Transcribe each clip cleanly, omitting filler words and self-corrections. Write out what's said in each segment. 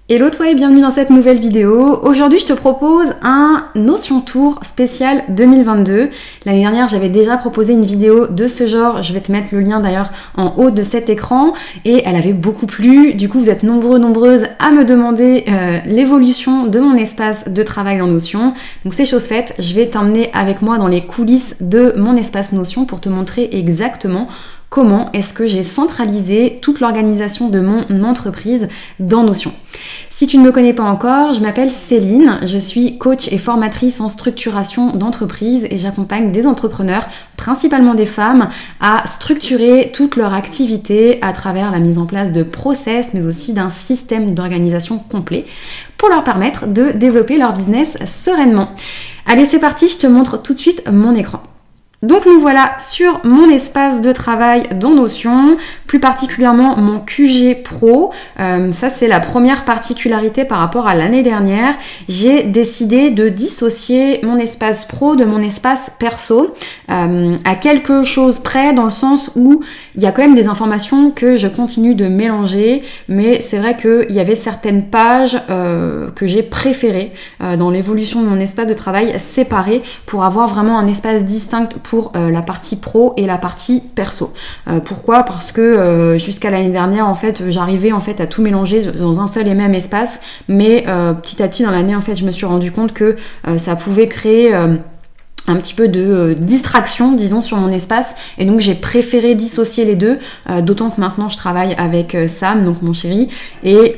Hello toi et bienvenue dans cette nouvelle vidéo. Aujourd'hui je te propose un Notion Tour spécial 2022. L'année dernière j'avais déjà proposé une vidéo de ce genre, je vais te mettre le lien d'ailleurs en haut de cet écran et elle avait beaucoup plu. Du coup vous êtes nombreuses à me demander l'évolution de mon espace de travail dans Notion. Donc c'est chose faite, je vais t'emmener avec moi dans les coulisses de mon espace Notion pour te montrer exactement comment est-ce que j'ai centralisé toute l'organisation de mon entreprise dans Notion. Si tu ne me connais pas encore, je m'appelle Céline, je suis coach et formatrice en structuration d'entreprise et j'accompagne des entrepreneurs, principalement des femmes, à structurer toute leur activité à travers la mise en place de process, mais aussi d'un système d'organisation complet pour leur permettre de développer leur business sereinement. Allez, c'est parti, je te montre tout de suite mon écran. Donc nous voilà sur mon espace de travail dans Notion, plus particulièrement mon QG Pro. Ça c'est la première particularité par rapport à l'année dernière. J'ai décidé de dissocier mon espace pro de mon espace perso à quelque chose près, dans le sens où il y a quand même des informations que je continue de mélanger, mais c'est vrai qu'il y avait certaines pages que j'ai préférées dans l'évolution de mon espace de travail séparé pour avoir vraiment un espace distinct pour la partie pro et la partie perso. Pourquoi ? Parce que jusqu'à l'année dernière, en fait, j'arrivais en fait à tout mélanger dans un seul et même espace, mais petit à petit dans l'année, en fait, je me suis rendu compte que ça pouvait créer un petit peu de distraction, disons, sur mon espace, et donc j'ai préféré dissocier les deux, d'autant que maintenant je travaille avec Sam, donc mon chéri, et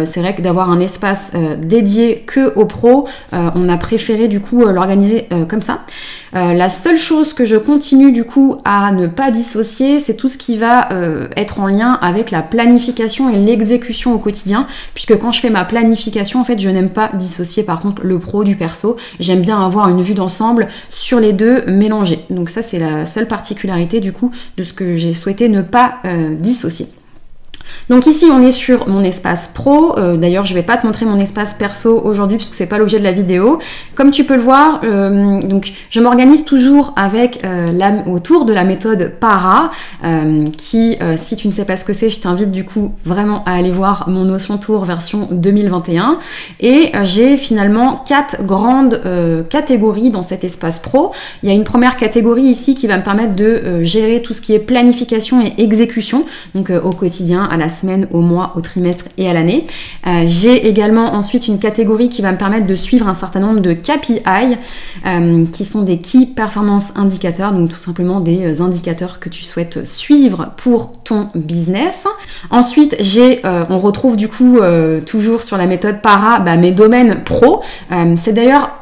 c'est vrai que d'avoir un espace dédié que aux pros, on a préféré du coup l'organiser comme ça. La seule chose que je continue du coup à ne pas dissocier, c'est tout ce qui va être en lien avec la planification et l'exécution au quotidien, puisque quand je fais ma planification, en fait, je n'aime pas dissocier par contre le pro du perso. J'aime bien avoir une vue d'ensemble sur les deux mélangés. Donc ça, c'est la seule particularité du coup de ce que j'ai souhaité ne pas dissocier. Donc ici on est sur mon espace pro, d'ailleurs je vais pas te montrer mon espace perso aujourd'hui puisque c'est pas l'objet de la vidéo. Comme tu peux le voir, donc je m'organise toujours avec autour de la méthode PARA, qui si tu ne sais pas ce que c'est, je t'invite du coup vraiment à aller voir mon Notion Tour version 2021. Et j'ai finalement 4 grandes catégories dans cet espace pro. Il y a une première catégorie ici qui va me permettre de gérer tout ce qui est planification et exécution, donc au quotidien, à la semaine, au mois, au trimestre et à l'année. J'ai également ensuite une catégorie qui va me permettre de suivre un certain nombre de KPI, qui sont des Key Performance Indicators, donc tout simplement des indicateurs que tu souhaites suivre pour ton business. Ensuite, on retrouve du coup toujours sur la méthode PARA mes domaines pro. C'est d'ailleurs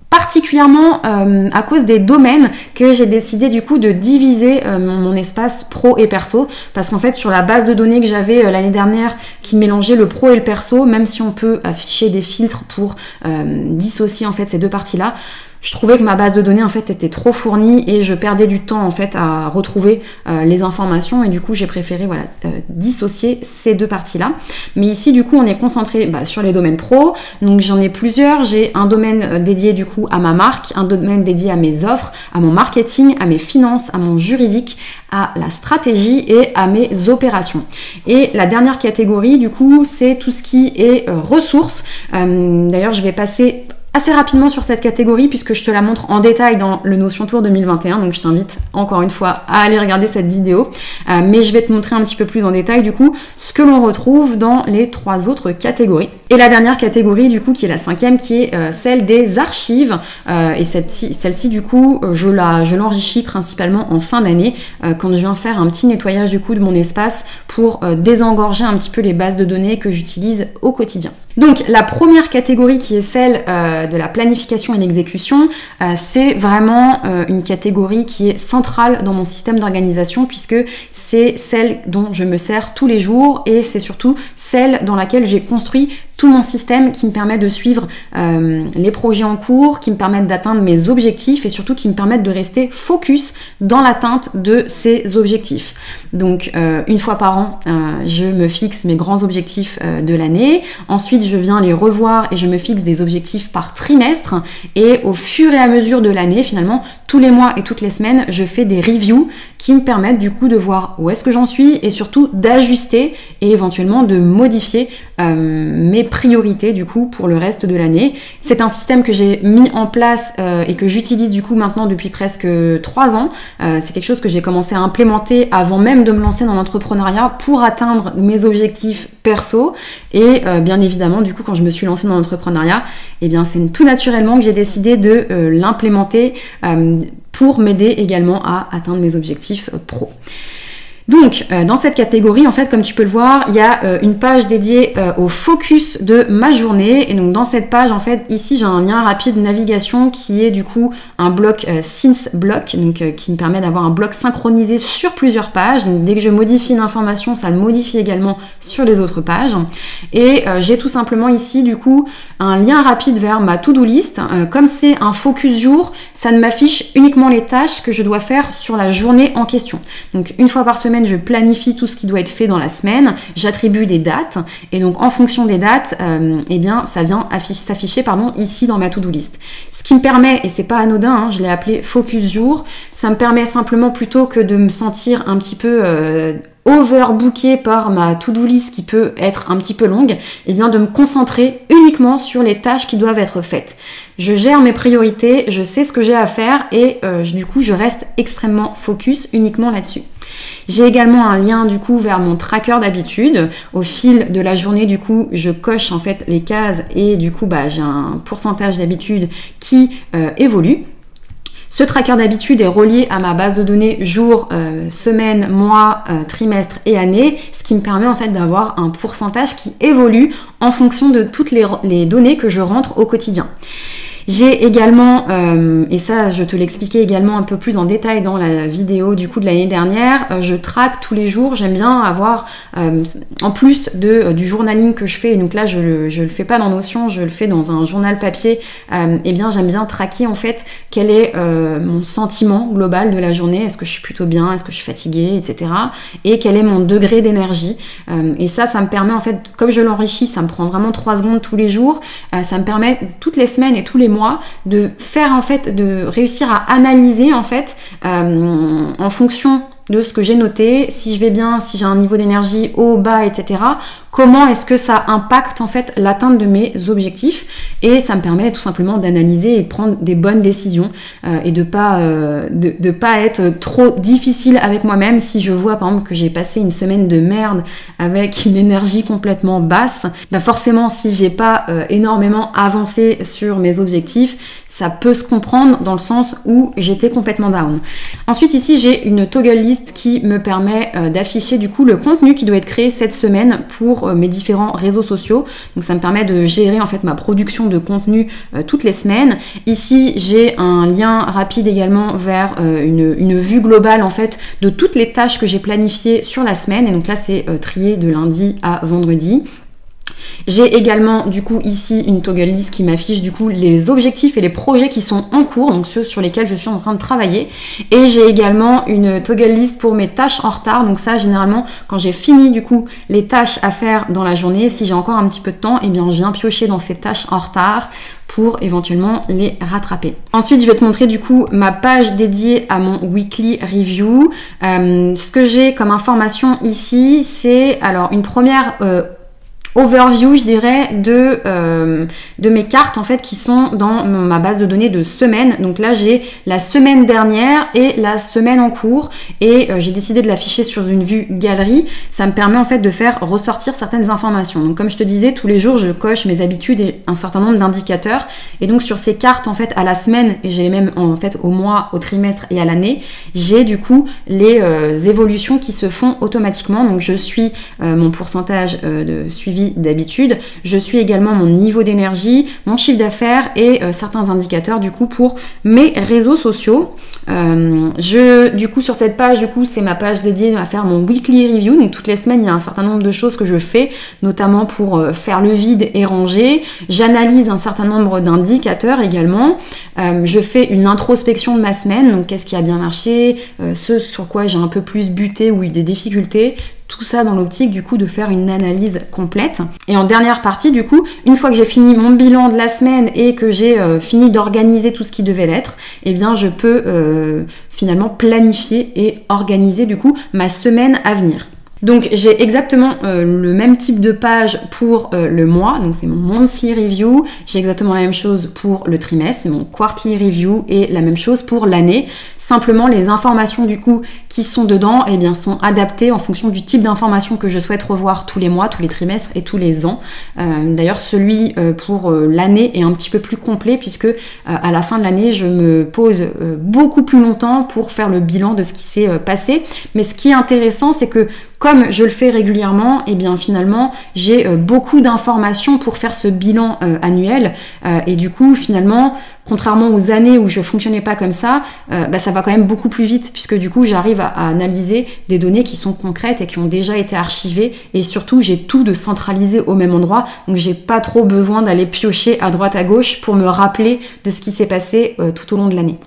particulièrement à cause des domaines que j'ai décidé du coup de diviser mon espace pro et perso, parce qu'en fait sur la base de données que j'avais l'année dernière qui mélangeait le pro et le perso, même si on peut afficher des filtres pour dissocier en fait ces deux parties-là, je trouvais que ma base de données en fait était trop fournie et je perdais du temps en fait à retrouver les informations, et du coup j'ai préféré dissocier ces deux parties-là. Mais ici du coup on est concentré sur les domaines pro, donc j'en ai plusieurs. J'ai un domaine dédié du coup à ma marque, un domaine dédié à mes offres, à mon marketing, à mes finances, à mon juridique, à la stratégie et à mes opérations. Et la dernière catégorie du coup c'est tout ce qui est ressources. D'ailleurs je vais passer assez rapidement sur cette catégorie puisque je te la montre en détail dans le Notion Tour 2021, donc je t'invite encore une fois à aller regarder cette vidéo, mais je vais te montrer un petit peu plus en détail du coup ce que l'on retrouve dans les 3 autres catégories. Et la dernière catégorie du coup qui est la 5e, qui est celle des archives, et celle-ci du coup je l'enrichis principalement en fin d'année quand je viens faire un petit nettoyage du coup de mon espace pour désengorger un petit peu les bases de données que j'utilise au quotidien. Donc la première catégorie qui est celle de la planification et l'exécution, c'est vraiment une catégorie qui est centrale dans mon système d'organisation puisque c'est celle dont je me sers tous les jours et c'est surtout celle dans laquelle j'ai construit tout mon système qui me permet de suivre les projets en cours, qui me permettent d'atteindre mes objectifs et surtout qui me permettent de rester focus dans l'atteinte de ces objectifs. Donc une fois par an, je me fixe mes grands objectifs de l'année. Ensuite, je viens les revoir et je me fixe des objectifs par trimestre. Et au fur et à mesure de l'année, finalement, tous les mois et toutes les semaines, je fais des reviews qui me permettent du coup de voir où est-ce que j'en suis et surtout d'ajuster et éventuellement de modifier mes priorités du coup pour le reste de l'année. C'est un système que j'ai mis en place et que j'utilise du coup maintenant depuis presque 3 ans. C'est quelque chose que j'ai commencé à implémenter avant même de me lancer dans l'entrepreneuriat pour atteindre mes objectifs perso. Et bien évidemment, du coup, quand je me suis lancée dans l'entrepreneuriat, eh bien c'est tout naturellement que j'ai décidé de l'implémenter pour m'aider également à atteindre mes objectifs pro. Donc, dans cette catégorie, en fait, comme tu peux le voir, il y a une page dédiée au focus de ma journée. Et donc, dans cette page, en fait, ici, j'ai un lien rapide de navigation qui est du coup un bloc Synth block, donc qui me permet d'avoir un bloc synchronisé sur plusieurs pages. Donc, dès que je modifie une information, ça le modifie également sur les autres pages. Et j'ai tout simplement ici, du coup, un lien rapide vers ma to-do list. Comme c'est un focus jour, ça ne m'affiche uniquement les tâches que je dois faire sur la journée en question. Donc, une fois par semaine, je planifie tout ce qui doit être fait dans la semaine, j'attribue des dates et donc en fonction des dates, eh bien ça vient s'afficher ici dans ma to-do list. Ce qui me permet, et c'est pas anodin, hein, je l'ai appelé focus jour, ça me permet simplement plutôt que de me sentir un petit peu overbooké par ma to-do list qui peut être un petit peu longue, et bien de me concentrer uniquement sur les tâches qui doivent être faites. Je gère mes priorités, je sais ce que j'ai à faire et du coup je reste extrêmement focus uniquement là-dessus. J'ai également un lien du coup vers mon tracker d'habitude. Au fil de la journée du coup je coche en fait les cases et du coup j'ai un pourcentage d'habitude qui évolue. Ce tracker d'habitude est relié à ma base de données jour, semaine, mois, trimestre et année, ce qui me permet en fait d'avoir un pourcentage qui évolue en fonction de toutes les données que je rentre au quotidien. J'ai également, et ça je te l'expliquais également un peu plus en détail dans la vidéo du coup de l'année dernière, je traque tous les jours, j'aime bien avoir, en plus du journaling que je fais, et donc là je le fais pas dans Notion, je le fais dans un journal papier, et bien j'aime bien traquer en fait quel est mon sentiment global de la journée, est-ce que je suis plutôt bien, est-ce que je suis fatiguée, etc. Et quel est mon degré d'énergie, et ça me permet en fait, comme je l'enrichis, ça me prend vraiment 3 secondes tous les jours, ça me permet toutes les semaines et tous les mois de faire en fait, de réussir à analyser en fait en fonction de ce que j'ai noté, si je vais bien, si j'ai un niveau d'énergie haut, bas, etc. Comment est-ce que ça impacte en fait l'atteinte de mes objectifs, et ça me permet tout simplement d'analyser et de prendre des bonnes décisions et de pas être trop difficile avec moi-même. Si je vois par exemple que j'ai passé une semaine de merde avec une énergie complètement basse, forcément si j'ai pas énormément avancé sur mes objectifs, ça peut se comprendre dans le sens où j'étais complètement down. Ensuite ici j'ai une toggle list qui me permet d'afficher du coup le contenu qui doit être créé cette semaine pour mes différents réseaux sociaux. Donc ça me permet de gérer en fait ma production de contenu toutes les semaines. Ici j'ai un lien rapide également vers une vue globale en fait de toutes les tâches que j'ai planifiées sur la semaine, et donc là c'est trié de lundi à vendredi. J'ai également du coup ici une toggle list qui m'affiche du coup les objectifs et les projets qui sont en cours, donc ceux sur lesquels je suis en train de travailler. Et j'ai également une toggle list pour mes tâches en retard, donc ça généralement quand j'ai fini du coup les tâches à faire dans la journée, si j'ai encore un petit peu de temps, et bien je viens piocher dans ces tâches en retard pour éventuellement les rattraper. Ensuite je vais te montrer du coup ma page dédiée à mon weekly review. Ce que j'ai comme information ici, c'est alors une première overview, je dirais, de mes cartes en fait qui sont dans ma base de données de semaine. Donc là j'ai la semaine dernière et la semaine en cours, et j'ai décidé de l'afficher sur une vue galerie. Ça me permet en fait de faire ressortir certaines informations. Donc comme je te disais, tous les jours je coche mes habitudes et un certain nombre d'indicateurs, et donc sur ces cartes en fait à la semaine, et j'ai les mêmes en fait au mois, au trimestre et à l'année, j'ai du coup les évolutions qui se font automatiquement. Donc je suis mon pourcentage de suivi d'habitude, je suis également mon niveau d'énergie, mon chiffre d'affaires et certains indicateurs du coup pour mes réseaux sociaux. Du coup sur cette page, du coup c'est ma page dédiée à faire mon weekly review, donc toutes les semaines il y a un certain nombre de choses que je fais, notamment pour faire le vide et ranger. J'analyse un certain nombre d'indicateurs également, je fais une introspection de ma semaine, donc qu'est-ce qui a bien marché, ce sur quoi j'ai un peu plus buté ou eu des difficultés. Tout ça dans l'optique du coup de faire une analyse complète. Et en dernière partie du coup, une fois que j'ai fini mon bilan de la semaine et que j'ai fini d'organiser tout ce qui devait l'être, eh bien je peux finalement planifier et organiser du coup ma semaine à venir. Donc j'ai exactement le même type de page pour le mois, donc c'est mon monthly review, j'ai exactement la même chose pour le trimestre, c'est mon quarterly review et la même chose pour l'année. Simplement les informations du coup qui sont dedans eh bien, sont adaptées en fonction du type d'informations que je souhaite revoir tous les mois, tous les trimestres et tous les ans. D'ailleurs celui pour l'année est un petit peu plus complet puisque à la fin de l'année je me pose beaucoup plus longtemps pour faire le bilan de ce qui s'est passé. Mais ce qui est intéressant c'est que comme je le fais régulièrement, et bien finalement j'ai beaucoup d'informations pour faire ce bilan annuel et du coup finalement contrairement aux années où je fonctionnais pas comme ça, ça va quand même beaucoup plus vite puisque du coup j'arrive à analyser des données qui sont concrètes et qui ont déjà été archivées et surtout j'ai tout de centralisé au même endroit donc j'ai pas trop besoin d'aller piocher à droite à gauche pour me rappeler de ce qui s'est passé tout au long de l'année.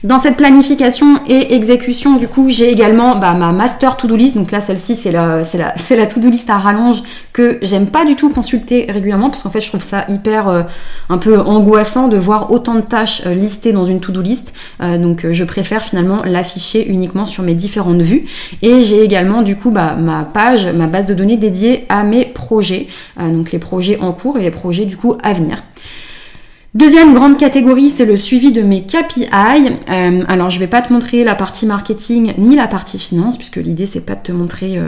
Dans cette planification et exécution, du coup, j'ai également ma master to-do list. Donc là, celle-ci, c'est la to-do list à rallonge que j'aime pas du tout consulter régulièrement parce qu'en fait, je trouve ça hyper un peu angoissant de voir autant de tâches listées dans une to-do list. Donc, je préfère finalement l'afficher uniquement sur mes différentes vues. Et j'ai également, du coup, ma base de données dédiée à mes projets. Donc, les projets en cours et les projets, du coup, à venir. Deuxième grande catégorie, c'est le suivi de mes KPI. Alors, je vais pas te montrer la partie marketing ni la partie finance, puisque l'idée, c'est pas de te montrer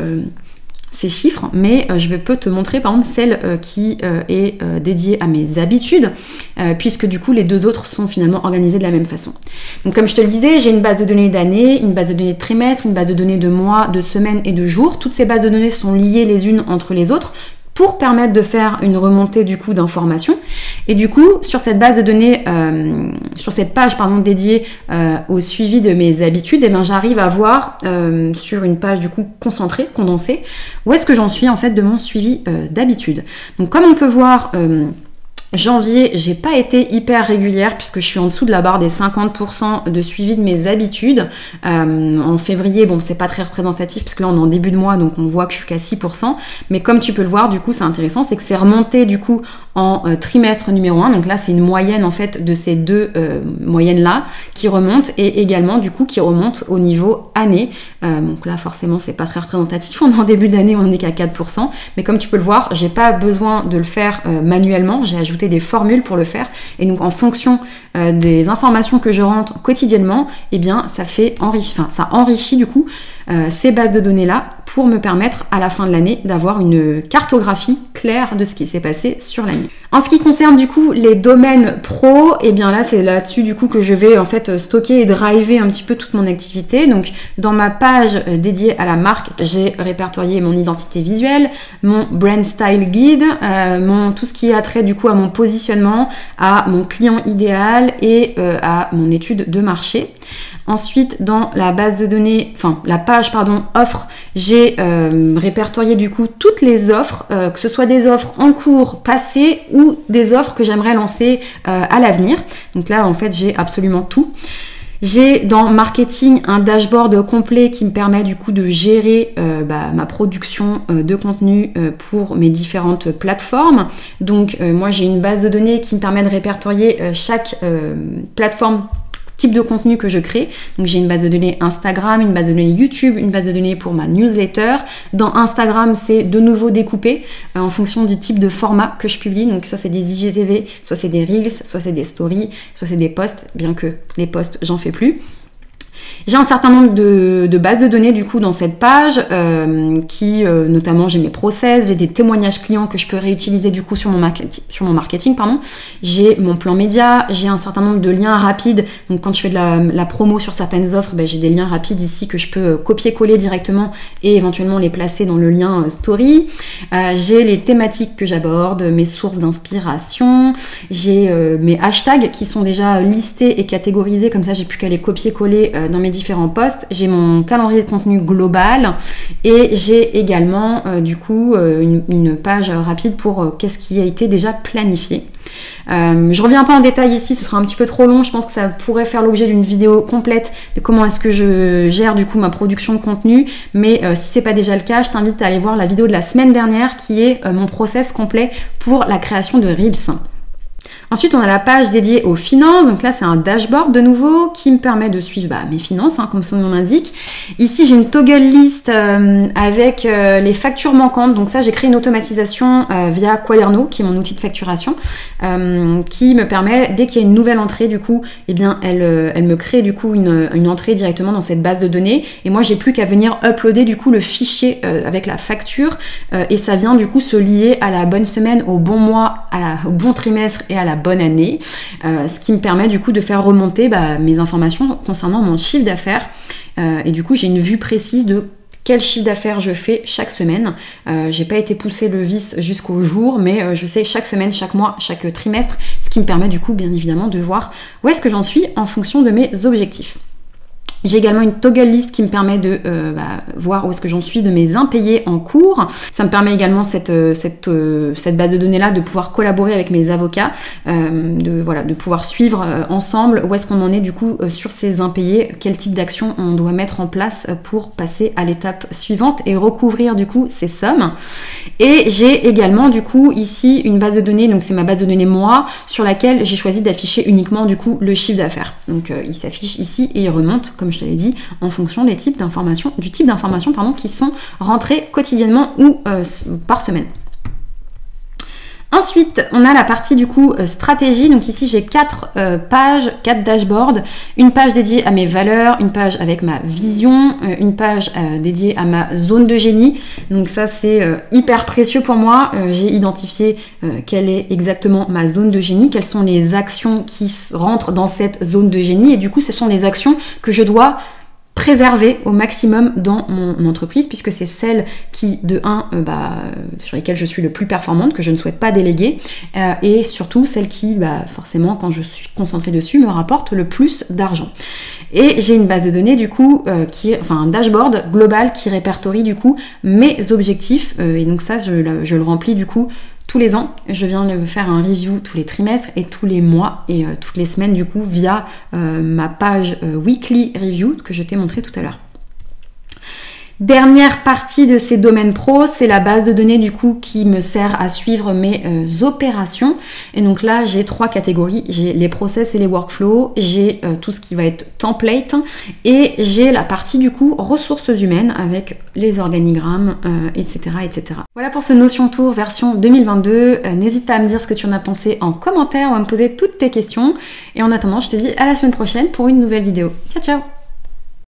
ces chiffres, mais je peux te montrer, par exemple, celle qui est dédiée à mes habitudes, puisque du coup, les deux autres sont finalement organisées de la même façon. Donc, comme je te le disais, j'ai une base de données d'année, une base de données de trimestre, une base de données de mois, de semaines et de jours. Toutes ces bases de données sont liées les unes entre les autres, pour permettre de faire une remontée du coup d'informations. Et du coup, sur cette base de données, sur cette page dédiée au suivi de mes habitudes, eh bien, j'arrive à voir sur une page du coup concentrée, condensée, où est-ce que j'en suis en fait de mon suivi d'habitudes. Donc comme on peut voir, janvier, j'ai pas été hyper régulière puisque je suis en dessous de la barre des 50% de suivi de mes habitudes. En février, bon, c'est pas très représentatif puisque là on est en début de mois donc on voit que je suis qu'à 6%. Mais comme tu peux le voir, du coup, c'est intéressant, c'est que c'est remonté du coup en trimestre numéro 1. Donc là, c'est une moyenne en fait de ces deux moyennes-là qui remontent et également du coup qui remontent au niveau année. Donc là, forcément, c'est pas très représentatif. On est en début d'année, on est qu'à 4%. Mais comme tu peux le voir, j'ai pas besoin de le faire manuellement. J'ai ajouté des formules pour le faire et donc en fonction des informations que je rentre quotidiennement, eh bien ça enrichit du coup ces bases de données là pour me permettre à la fin de l'année d'avoir une cartographie claire de ce qui s'est passé sur l'année. En ce qui concerne du coup les domaines pro, et bien là c'est là-dessus du coup que je vais en fait stocker et driver un petit peu toute mon activité. Donc dans ma page dédiée à la marque, j'ai répertorié mon identité visuelle, mon brand style guide, tout ce qui a trait du coup à mon positionnement, à mon client idéal et à mon étude de marché. Ensuite, dans la base de données, la page offre, j'ai répertorié du coup toutes les offres, que ce soit des offres en cours, passées ou des offres que j'aimerais lancer à l'avenir. Donc là, en fait, j'ai absolument tout. J'ai dans marketing un dashboard complet qui me permet du coup de gérer ma production de contenu pour mes différentes plateformes. Donc moi j'ai une base de données qui me permet de répertorier chaque plateforme type de contenu que je crée. Donc j'ai une base de données Instagram, une base de données YouTube, une base de données pour ma newsletter. Dans Instagram, c'est de nouveau découpé en fonction du type de format que je publie. Donc soit c'est des IGTV, soit c'est des Reels, soit c'est des stories, soit c'est des posts, bien que les posts, j'en fais plus. J'ai un certain nombre de bases de données du coup dans cette page notamment j'ai mes process, j'ai des témoignages clients que je peux réutiliser du coup sur mon marketing. J'ai mon plan média, j'ai un certain nombre de liens rapides. Donc quand je fais de la promo sur certaines offres, j'ai des liens rapides ici que je peux copier-coller directement et éventuellement les placer dans le lien story. J'ai les thématiques que j'aborde, mes sources d'inspiration, j'ai mes hashtags qui sont déjà listés et catégorisés, comme ça j'ai plus qu'à les copier-coller dans mes différents posts. J'ai mon calendrier de contenu global et j'ai également du coup une page rapide pour qu'est-ce qui a été déjà planifié. Je reviens pas en détail ici, ce sera un petit peu trop long. Je pense que ça pourrait faire l'objet d'une vidéo complète de comment est-ce que je gère du coup ma production de contenu, mais si c'est pas déjà le cas, je t'invite à aller voir la vidéo de la semaine dernière qui est mon process complet pour la création de Reels. Ensuite, on a la page dédiée aux finances. Donc là, c'est un dashboard de nouveau qui me permet de suivre mes finances, comme son nom l'indique. Ici, j'ai une toggle list avec les factures manquantes. Donc ça, j'ai créé une automatisation via Quaderno, qui est mon outil de facturation, qui me permet, dès qu'il y a une nouvelle entrée, du coup, eh bien, elle me crée du coup une entrée directement dans cette base de données. Et moi, j'ai plus qu'à venir uploader du coup le fichier avec la facture et ça vient du coup se lier à la bonne semaine, au bon mois, au bon trimestre et à la bonne année, ce qui me permet du coup de faire remonter mes informations concernant mon chiffre d'affaires et du coup j'ai une vue précise de quel chiffre d'affaires je fais chaque semaine. J'ai pas été pousser le vice jusqu'au jour, mais je sais chaque semaine, chaque mois, chaque trimestre, ce qui me permet du coup bien évidemment de voir où est-ce que j'en suis en fonction de mes objectifs. J'ai également une toggle list qui me permet de voir où est-ce que j'en suis de mes impayés en cours. Ça me permet également cette base de données là de pouvoir collaborer avec mes avocats, de pouvoir suivre ensemble où est-ce qu'on en est du coup sur ces impayés, quel type d'action on doit mettre en place pour passer à l'étape suivante et recouvrir du coup ces sommes. Et j'ai également du coup ici une base de données, donc c'est ma base de données moi, sur laquelle j'ai choisi d'afficher uniquement du coup le chiffre d'affaires. Donc il s'affiche ici et il remonte, comme je te l'ai dit, en fonction du type d'informations qui sont rentrées quotidiennement ou par semaine. Ensuite, on a la partie du coup stratégie. Donc ici, j'ai 4 pages, 4 dashboards. Une page dédiée à mes valeurs, une page avec ma vision, une page dédiée à ma zone de génie. Donc ça, c'est hyper précieux pour moi. J'ai identifié quelle est exactement ma zone de génie, quelles sont les actions qui rentrent dans cette zone de génie. Et du coup, ce sont les actions que je dois préserver au maximum dans mon entreprise, puisque c'est celles qui, de 1, sur lesquelles je suis le plus performante, que je ne souhaite pas déléguer, et surtout celles qui, forcément, quand je suis concentrée dessus, me rapportent le plus d'argent. Et j'ai une base de données, du coup, un dashboard global qui répertorie, du coup, mes objectifs, et donc ça, je le remplis, du coup, tous les ans. Je viens de faire un review tous les trimestres et tous les mois et toutes les semaines du coup via ma page weekly review que je t'ai montré tout à l'heure. Dernière partie de ces domaines pro, c'est la base de données du coup qui me sert à suivre mes opérations. Et donc là, j'ai 3 catégories. J'ai les process et les workflows, j'ai tout ce qui va être template et j'ai la partie du coup ressources humaines avec les organigrammes, etc., etc. Voilà pour ce Notion Tour version 2022. N'hésite pas à me dire ce que tu en as pensé en commentaire ou à me poser toutes tes questions. Et en attendant, je te dis à la semaine prochaine pour une nouvelle vidéo. Ciao, ciao!